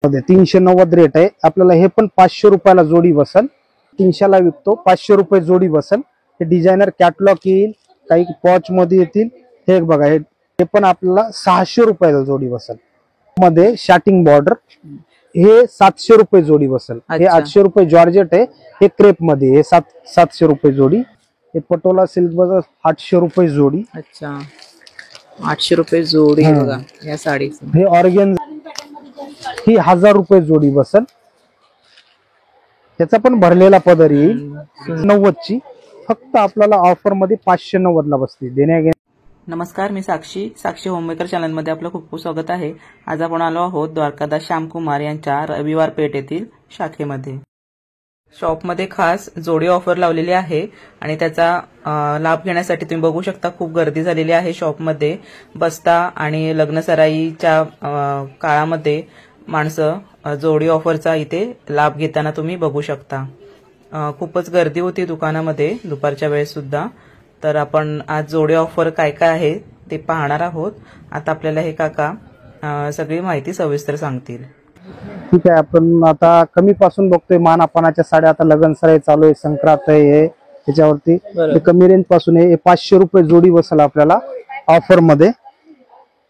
390 rate आहे आपल्याला। हे पण 500 रुपयाला जोडी बसल। 300 ला विकतो, 500 रुपये जोडी बसल। हे डिझायनर कॅटलॉग येईल, काही पॉच मध्ये येतील। हे बघा, हे पण आपल्याला 600 रुपयाला जोडी बसल। मध्ये शार्टिंग बॉर्डर हे 700 रुपये जोडी बसल। हे 800 रुपये जॉर्जेट आहे। हे क्रेप मध्ये हे 700 रुपये जोडी। हे पटोला सिल्क बघा 800 रुपये जोडी। अच्छा, 800 रुपये जोडी बघा या साडीचं। हे ऑर्गेन्झा ही 1000 रुपये जोडी बसल। त्याचा पण भरलेला पदर येईल 90 ची। फक्त आपल्याला ऑफर मध्ये 590 ला बसते देण्या। नमस्कार, मी साक्षी होममेकर चॅनल मध्ये आपलं खूप खूप स्वागत आहे। आज आपण आलो आहोत द्वारकादास श्यामकुमार यांच्या रविवार पेठ येथील शाखेमध्ये। शॉपमध्ये खास जोडी ऑफर लावलेली आहे आणि त्याचा लाभ घेण्यासाठी तुम्ही बघू शकता खूप गर्दी झालेली आहे शॉपमध्ये। बस्ता आणि लग्नसराईच्या काळामध्ये माणसं जोडी ऑफरचा इथे लाभ घेताना तुम्ही बघू शकता। खूपच गर्दी होती दुकानामध्ये दुपारच्या वेळेस सुद्धा। तर आपण आज जोडी ऑफर काय काय आहे ते पाहणार आहोत। आता आपल्याला हे काका सगळी माहिती सविस्तर सांगतील। ठीक आहे, आपण आता कमी पासून बघतोय। मानापानाच्या साड्या आता लग्न सराई चालू आहे, संक्रांत आहे, त्याच्यावरती कमी रेंज पासून आहे। 500 रुपये जोडी बसल आपल्याला ऑफर मध्ये।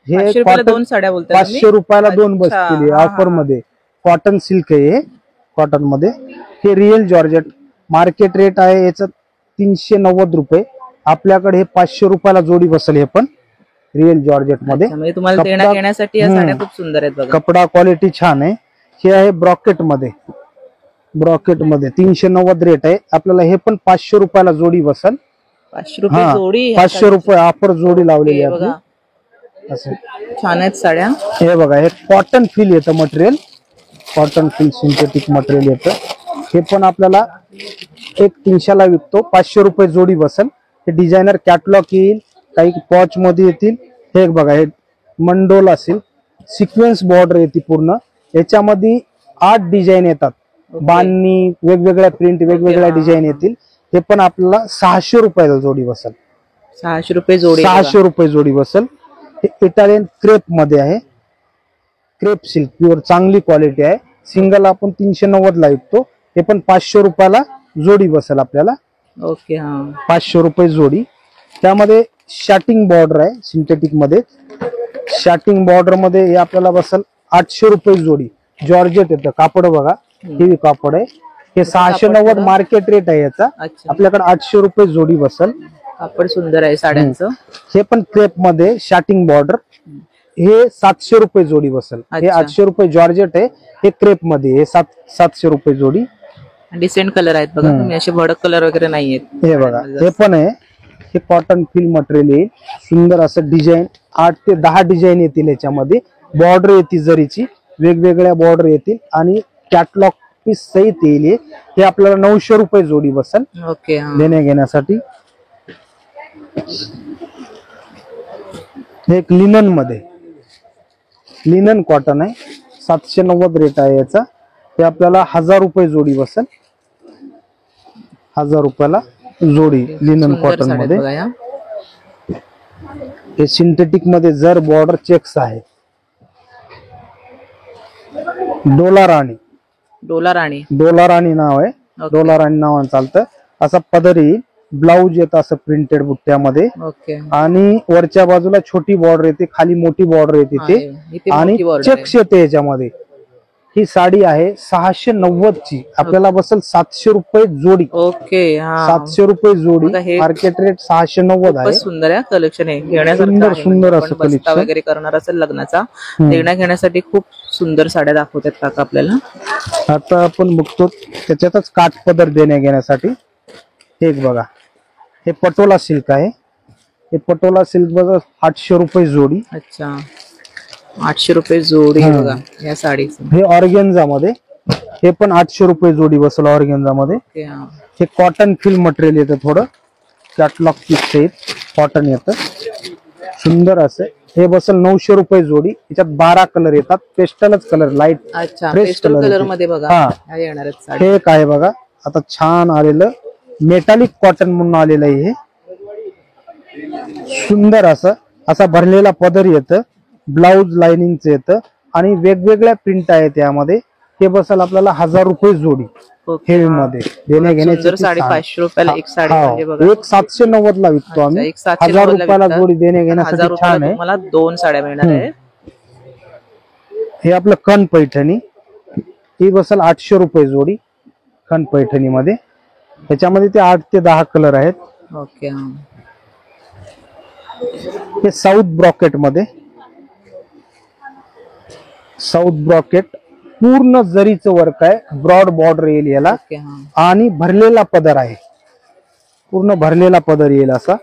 हे दोन साड्या बोलतात, 500 रुपयाला दोन बसतील ऑफर मध्ये। कॉटन सिल्क आहे, हे कॉटन मध्ये। हे रिअल जॉर्जेट मार्केट रेट आहे याचं 390 रुपये। आपल्याकडे हे 500 रुपयाला जोडी बसल। हे पण रिअल जॉर्जेट मध्ये तुम्हाला देण्या घेण्यासाठी या साड्या खूप सुंदर आहेत बघा। कपडा क्वालिटी छान आहे। हे आहे ब्रॉकेट मध्ये 390 रेट आहे आपल्याला। हे पण 500 रुपयाला जोडी बसल। 500 रुपये जोडी, 500 रुपये ऑफर जोडी लावलेली आहे। असं छान आहेत साड्या। हे बघा, हे कॉटन फील येतं material, cotton feel synthetic material येतं। हे पण आपल्याला 300 ला विकतो, 500 रुपये जोडी बसल। हे डिझायनर कॅटलॉग येईल, काही पॉच मध्ये येतील। हे बघा, हे मंडोला असेल, सिक्वेन्स बॉर्डर येते पूर्ण। याच्यामध्ये 8 डिझाईन येतात, बांधणी वेगवेगळ्या प्रिंट वेगवेगळ्या डिझाईन येतील। हे पण आपल्याला 600 रुपयाला जोडी बसल। 600 रुपये जोडी, 600 रुपये जोडी बसल। हे इटालियन क्रेप मध्ये आहे, क्रेप सिल्क प्युअर चांगली क्वालिटी आहे। सिंगल आपण 390 ला विकतो। हे पण 500 रुपयाला जोडी बसल आपल्याला। ओके, 500 रुपये जोडी। त्यामध्ये शार्टिंग बॉर्डर आहे सिंथेटिक मध्ये। शार्टिंग बॉर्डर मध्ये हे आपल्याला बसल 800 रुपये जोडी। जॉर्जेट येतं कापड बघा, हेवी कापड आहे। हे 690 मार्केट रेट आहे याचा, आपल्याकडे 800 रुपये जोडी बसल। कापड सुंदर आहे साड्यांचं। हे पण क्रेप मध्ये शार्टिंग बॉर्डर, हे 700 रुपये जोडी बसल। हे 800 रुपये जॉर्जेट आहे, हे क्रेप मध्ये हे 700 रुपये जोडी। डिसेंट कलर आहेत बघा, तुम्ही असे भडक कलर वगैरे नाहीयेत। हे बघा, हे पण आहे, हे कॉटन फील मटेरियल येईल। सुंदर असं डिझाईन 8 ते 10 डिझाईन येतील याच्यामध्ये। बॉर्डर येतील जरीची, वेगवेगळ्या बॉर्डर येतील आणि कॅटलॉग पीस सहित येईल। हे आपल्याला 900 रुपये जोडी बसल ओके देण्या घेण्यासाठी। हे एक लिनन मध्ये, लिनन कॉटन आहे, 790 रेट आहे याचा। हे आपल्याला 1000 रुपये जोडी बसल। 1000 रुपयाला जोडी लिनन कॉटन मध्ये। हे सिंथेटिक मध्ये जर बॉर्डर चेक्स आहे। डोला राणी नाव आहे, डोला राणी नावाने चालतं। असा पदर येईल, ब्लाऊज येतं असं प्रिंटेड बुट्ट्यामध्ये आणि वरच्या बाजूला छोटी बॉर्डर येते, खाली मोठी बॉर्डर येते ते आणि चेक्स येते याच्यामध्ये। ही साडी आहे 690 ची, आपल्याला बसल 700 रुपये जोडी। ओके, 700 रुपये जोडी, मार्केट रेट 690 आहे। सुंदर आहे कलेक्शन आहे, सुंदर असं कलेक्शन वगैरे करणार असेल लग्नाचा देण्या घेण्यासाठी खूप सुंदर साड्या दाखवतात काका आपल्याला। आता आपण बघतो त्याच्यातच काठ पदर देण्या घेण्यासाठी। हे बघा, हे पटोला सिल्क आहे। हे पटोला सिल्क बघा 800 रुपये जोडी। अच्छा, 800 रुपये जोडी बघा या साडीचं। हे ऑर्गेन्झा मध्ये, हे पण 800 रुपये जोडी बसल ऑर्गेन्झा मध्ये। हे कॉटन फील मटेरियल येतं, थोडं कॅटलॉग पीस कॉटन येतं सुंदर असं। हे बसल 900 रुपये जोडी। याच्यात 12 कलर येतात, पेस्टलच कलर, लाईट पेस्टल कलर मध्ये बघा येणार आहेत साडी। हे काय बघा, आता छान आलेलं मेटालिक कॉटन म्हणून आलेलं आहे। हे सुंदर असं असा भरलेला पदर येतं, ब्लाऊज लाइनिंगचं येतं आणि वेगवेगळ्या प्रिंट आहेत यामध्ये. हे बसेल आपल्याला 1000 रुपये जोडी ओके. हेवी मध्ये. देण्या सुंदर घेण्याची साडी 500 रुपयाला एक साडी हा, म्हणजे बघा. एक 790 ला विकतो अच्छा, आम्ही. एक 790 1000 ला रुपयाला विकतात. जोडी देण्या 1000 घेण्यासाठी रुपयाला छान आहे. तुम्हाला 2 साड्या मिळणार आहे. हे आपलं खण पैठणी, ही बसेल 800 रुपये जोडी खण पैठणी मध्ये. त्याच्यामध्ये ते 8 ते 10 कलर आहेत. ओके. हा. हे साऊथ ब्रॉकेट मध्ये, साऊथ ब्रॉकेट पूर्ण जरीचं वर्क आहे. ब्रॉड बॉर्डर येईल याला ओके. हा. आणि भरलेला पदर आहे. पूर्ण भरलेला पदर येईल असा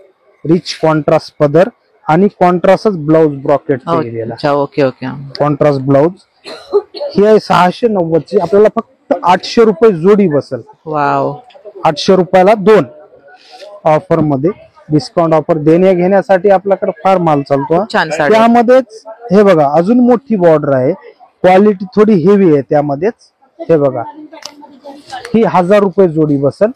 रिच कॉन्ट्रास्ट पदर आणि कॉन्ट्रास्टच ब्लाउज ब्रॉकेट येईल याला. अच्छा. Okay okay. Contrast blouse. ही आहे 690 ची. आपल्याला फक्त 800 रुपये जोडी बसेल. वाव. 800 रुपयाला 2 ऑफर मध्ये. डिस्काउंट ऑफर देण्या घेण्यासाठी आपल्याकडे फार माल चालतो हा. छान साडी. त्यामध्येच हे बघा अजून मोठी बॉर्डर आहे. क्वालिटी थोडी हेवी आहे त्यामध्येच. हे बघा ही 1000 रुपये जोडी बसेल.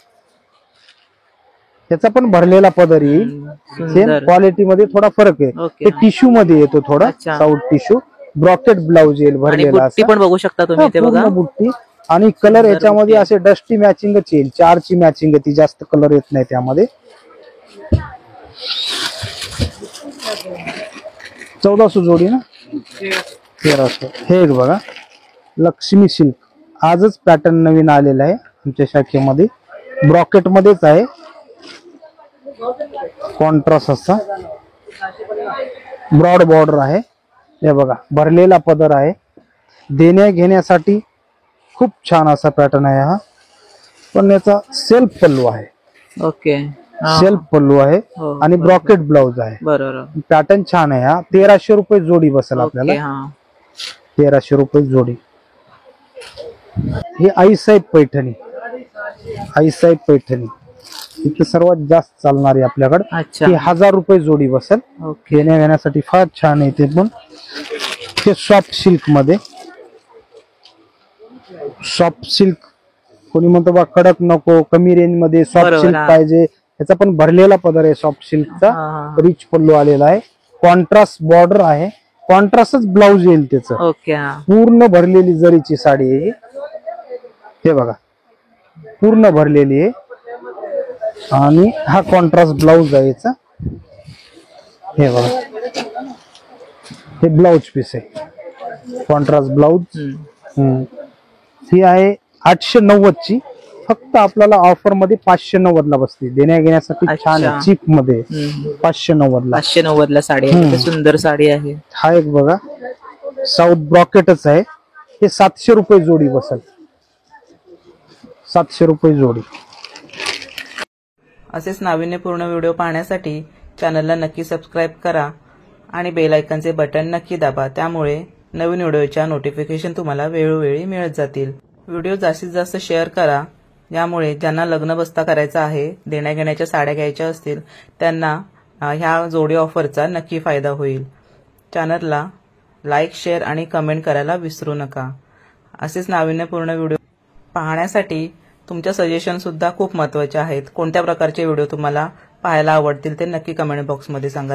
त्याचा पण भरलेला पदर येईल. सेम सुंदर. क्वालिटी मध्ये थोडा फरक आहे. ओके. ते टिश्यू मध्ये येतो थोडा. अच्छा. साऊथ टिश्यू ब्रॉकेट ब्लाउज येईल आणि भरलेला बुट्टी असा. पण बघू शकता तुम्ही ते बघा. पूर्ण बुट्टी आणि कलर सुंदर याच्यामध्ये बुट्टी. असे डस्टी मॅचिंगच येईल. 4 ची मॅचिंग आहे ती, जास्त कलर येत नाही त्यामध्ये. 1400 जोडी ना, 1300. हे एक बघा लक्ष्मी सिल्क. आजच पॅटर्न नवीन आलेला आहे आमच्या शाखेमध्ये. ब्रॉकेट मध्येच आहे. कॉन्ट्रास्ट असा ब्रॉड बॉर्डर आहे. हे बघा भरलेला पदर आहे. देण्या घेण्यासाठी खूप छान असा पॅटर्न आहे हा. पण याचा सेल्फ पल्लू आहे. ओके. हा. सेल्फ पल्लू आहे हो, आणि बरोबर. ब्रॉकेट ब्लाउज आहे. बरोबर. पॅटर्न छान आहे हा. 1300 रुपये जोडी बसेल ओके. आपल्याला. हा. 1300 रुपये जोडी. ही आईसाहेब पैठणी, आईसाहेब पैठणी इथे सर्वात जास्त चालणारी आपल्याकडे. अच्छा. ही 1000 रुपये जोडी बसेल. ओके. घेण्या घेण्यासाठी फार छान आहे ते पण. ते सॉफ्ट सिल्क मध्ये. सॉफ्ट सिल्क कोणी म्हणतो बा कडक नको, कमी रेंज मध्ये सॉफ्ट बरोबर, सिल्क हा. पाहिजे. याचा पण भरलेला पदर आहे सॉफ्ट सिल्कचा. हा, हा. रिच पल्लू आलेला आहे. कॉन्ट्रास्ट बॉर्डर आहे. कॉन्ट्रास्टच ब्लाउज येईल त्याचं. ओके. हा. पूर्ण भरलेली जरीची साडी आहे ही. हे बघा पूर्ण भरलेली आहे आणि हा कॉन्ट्रास्ट ब्लाउज आहे याचा. हे बघा हे ब्लाउज पीस आहे. Contrast blouse. हम्म. ही आहे 890 ची. फक्त आपल्याला ऑफर मध्ये 590 ला बसते. देण्या घेण्यासाठी छान आहे. अच्छा. चीप मध्ये हम्म. 590 ला. 590 ला साडी आहे. किती सुंदर साडी आहे. हा एक बघा साऊथ ब्रॉकेटच आहे. हे 700 रुपये जोडी बसेल. 700 रुपये जोडी. असेच नाविन्यपूर्ण व्हिडिओ पाहण्यासाठी चॅनलला नक्की सबस्क्राईब करा आणि बेल आयकॉनचे बटन नक्की दाबा. त्यामुळे नवीन व्हिडिओच्या नोटिफिकेशन तुम्हाला वेळोवेळी मिळत जातील. व्हिडिओ जास्तीत जास्त शेअर करा. यामुळे ज्यांना लग्न बस्ता करायचा आहे, देण्या घेण्याच्या साड्या घ्यायच्या असतील, त्यांना ह्या जोडी ऑफरचा नक्की फायदा होईल. चॅनलला लाईक, शेअर आणि कमेंट करायला विसरू नका. असेच नाविन्यपूर्ण व्हिडिओ पाहण्यासाठी तुमच्या सजेशन सुद्धा खूप महत्त्वाचे आहेत. कोणत्या प्रकारचे व्हिडिओ तुम्हाला पाहायला आवडतील ते नक्की कमेंट बॉक्समध्ये सांगा.